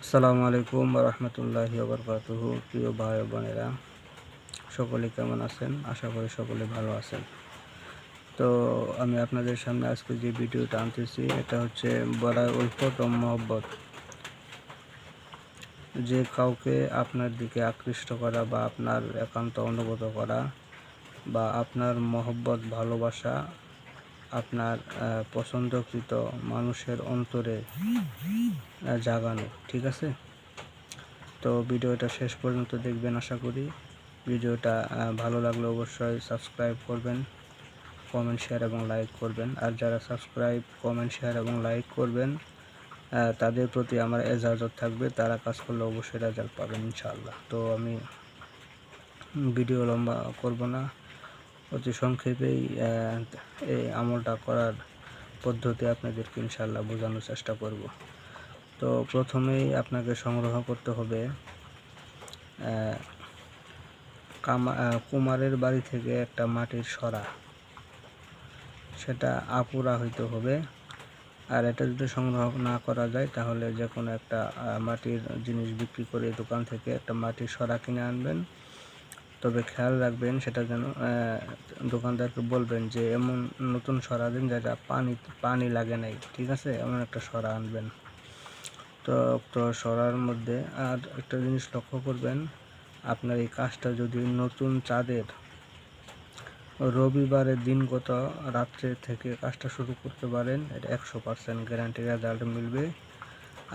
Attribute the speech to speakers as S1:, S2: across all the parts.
S1: আসসালামু আলাইকুম ওয়া রাহমাতুল্লাহি ওয়া বারাকাতুহু। প্রিয় ভাই ও বোনেরা, সকলে কেমন আছেন? আশা করি সকলে ভালো আছেন। তো আমি আপনাদের সামনে আজকে যে ভিডিওটা আনতেছি এটা হচ্ছে বড়াই উলফত ও মহব্বত। যে কাউকে আপনার দিকে আকৃষ্ট করা বা আপনার একান্ত অনুগত করা বা আপনার মহব্বত ভালোবাসা আপনার পছন্দকৃত মানুষের অন্তরে জাগানো, ঠিক আছে? তো ভিডিওটা শেষ পর্যন্ত দেখবেন আশা করি। ভিডিওটা ভালো লাগলে অবশ্যই সাবস্ক্রাইব করবেন, কমেন্ট শেয়ার এবং লাইক করবেন। আর যারা সাবস্ক্রাইব কমেন্ট শেয়ার এবং লাইক করবেন তাদের প্রতি আমার এজাজত থাকবে, তারা কাজ করলে অবশ্যই রেজাল্ট পাবেন ইনশাআল্লাহ। তো আমি ভিডিও লম্বা করব না, অতি সংক্ষেপেই এই আমলটা করার পদ্ধতি আপনাদেরকে ইনশাআল্লাহ বোঝানোর চেষ্টা করব। তো প্রথমেই আপনাকে সংগ্রহ করতে হবে কুমারের বাড়ি থেকে একটা মাটির সরা, সেটা আপুরা হইতে হবে। আর এটা যদি সংগ্রহ না করা যায় তাহলে যে কোনো একটা মাটির জিনিস বিক্রি করে দোকান থেকে একটা মাটির সরা কিনে আনবেন। তবে খেয়াল রাখবেন সেটা যেন দোকানদারকে বলবেন যে এমন নতুন সরা দিন যেটা পানি লাগে নাই, ঠিক আছে? এমন একটা সরা আনবেন। তো সরার মধ্যে আর একটা জিনিস লক্ষ্য করবেন, আপনার এই কাজটা যদি নতুন চাঁদের রবিবারের দিনগত রাত্রে থেকে কাজটা শুরু করতে পারেন, এটা 100% গ্যারান্টি রেজাল্ট মিলবে।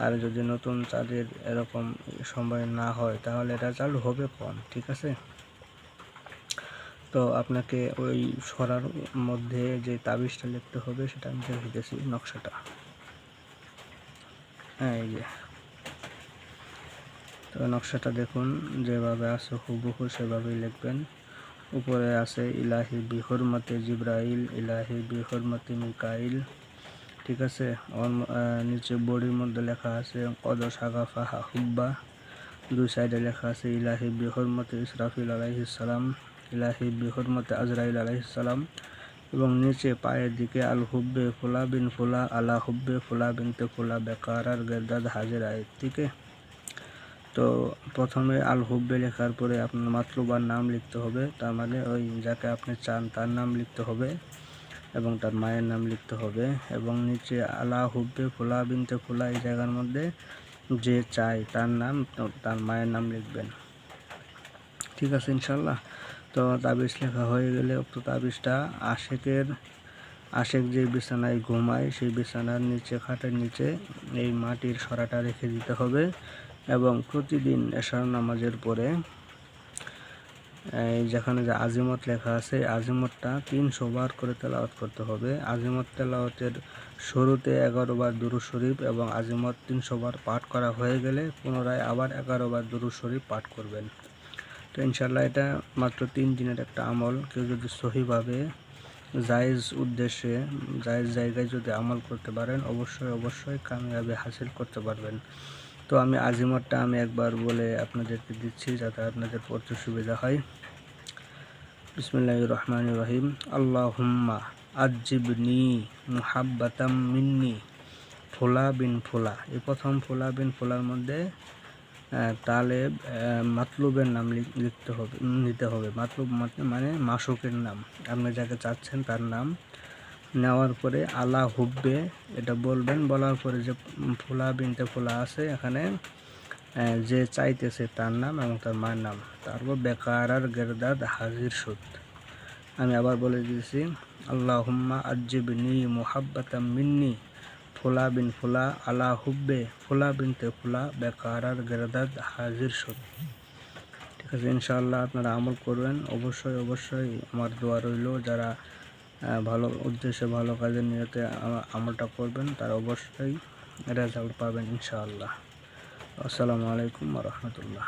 S1: আর যদি নতুন চাঁদের এরকম সময় না হয় তাহলে রেজাল্ট হবে কম, ঠিক আছে? তো আপনাকে ওই সরার মধ্যে যে তাবিজটা লিখতে হবে সেটা আমি দেখে দিয়েছি, নকশাটা। হ্যাঁ, এই যে তো নকশাটা দেখুন, যেভাবে আছে হুবহু সেভাবেই লিখবেন। উপরে আছে ইলাহি বিহুরমতে জিব্রাইল, ইলাহি বিহুরমতে মিকাইল, ঠিক আছে? নিচে বডির মধ্যে লেখা আছে কদ সাগাফা হুব্বা। দুই সাইডে লেখা আছে ইলাহি বিহুরমতে ইসরাফিল আলাইহিস সালাম, ইলাহি বিহুরমতে আজরাইল আলাইহিস সালাম। এবং নিচে পায়ের দিকে আল হুব্বে ফুলা বিন ফুলা আলা হুব্বে ফুলা বিনতে ফুলা বেকারার গেরদাদ হাজির আয়ের দিকে। তো প্রথমে আল হুব্বে লেখার পরে আপনার মাতলুবার নাম লিখতে হবে, তার মানে ওই যাকে আপনি চান তার নাম লিখতে হবে এবং তার মায়ের নাম লিখতে হবে। এবং নিচে আলা হুব্বে ফুলা বিনতে ফুলা এই জায়গার মধ্যে যে চাই তার নাম, তার মায়ের নাম লিখবেন, ঠিক আছে ইনশাল্লাহ। তো তাবিজ লেখা হয়ে গেলে তো তাবিজটা আশেক যে বিছানায় ঘুমায় সেই বিছানার নিচে, খাটের নিচে এই মাটির সরাটা রেখে দিতে হবে। এবং প্রতিদিন এশার নামাজের পরে যেখানে যে আজিমত লেখা আছে আজিমতটা 300 বার করে তেলাওয়াত করতে হবে। আজিমত তেলাওয়াতের শুরুতে 11 বার দুরূদ শরীফ এবং আজিমত 300 বার পাঠ করা হয়ে গেলে পুনরায় আবার 11 বার দুরূদ শরীফ পাঠ করবেন। তো ইনশাল্লাহ এটা মাত্র 3 দিনের একটা আমল। কেউ যদি সহিভাবে জায়েজ উদ্দেশ্যে জায়েজ জায়গায় যদি আমল করতে পারেন অবশ্যই কামিয়াবি হাসিল করতে পারবেন। তো আমি আজিমতটা আমি একবার বলে আপনাদেরকে দিচ্ছি যাতে আপনাদের পড়তে সুবিধা হয়। বিসমিল্লাহির রহমানির রহিম। আল্লাহুম্মা আজিবনি মুহাব্বাতাম মিন্নি ফুলা বিন ফুলা। এই প্রথম ফুলা বিন ফুলার মধ্যে তাহলে মাতলুবের নাম নিতে হবে। মাতলুব মানে মাসুকের নাম, আপনি যাকে চাচ্ছেন তার নাম নেওয়ার পরে আলা হুব্বে এটা বলবেন। বলার পরে যে ফুলা বিনতে ফুলা আছে এখানে যে চাইতেছে তার নাম এবং তার মায়ের নাম, তারপর বেকারার গেরদাদ হাজির সুদ। আমি আবার বলে দিয়েছি, আল্লাহুম্মা আজিবনি মুহাব্বাতাম মিন্নি ফুলা বিন ফুলা আলা হুব্বে ফুলা বিনতে ফুলা বেকারার গেরদাদ হাজির সুদ, ঠিক আছে? ইনশাআল্লাহ আপনারা আমল করবেন। অবশ্যই আমার দোয়া রইল, যারা ভালো উদ্দেশ্যে ভালো কাজের নিয়তে আমলটা করবেন তারা অবশ্যই রেজাল্ট পাবেন ইনশাআল্লাহ। আসসালামু আলাইকুম ওয়া রাহমাতুল্লাহ।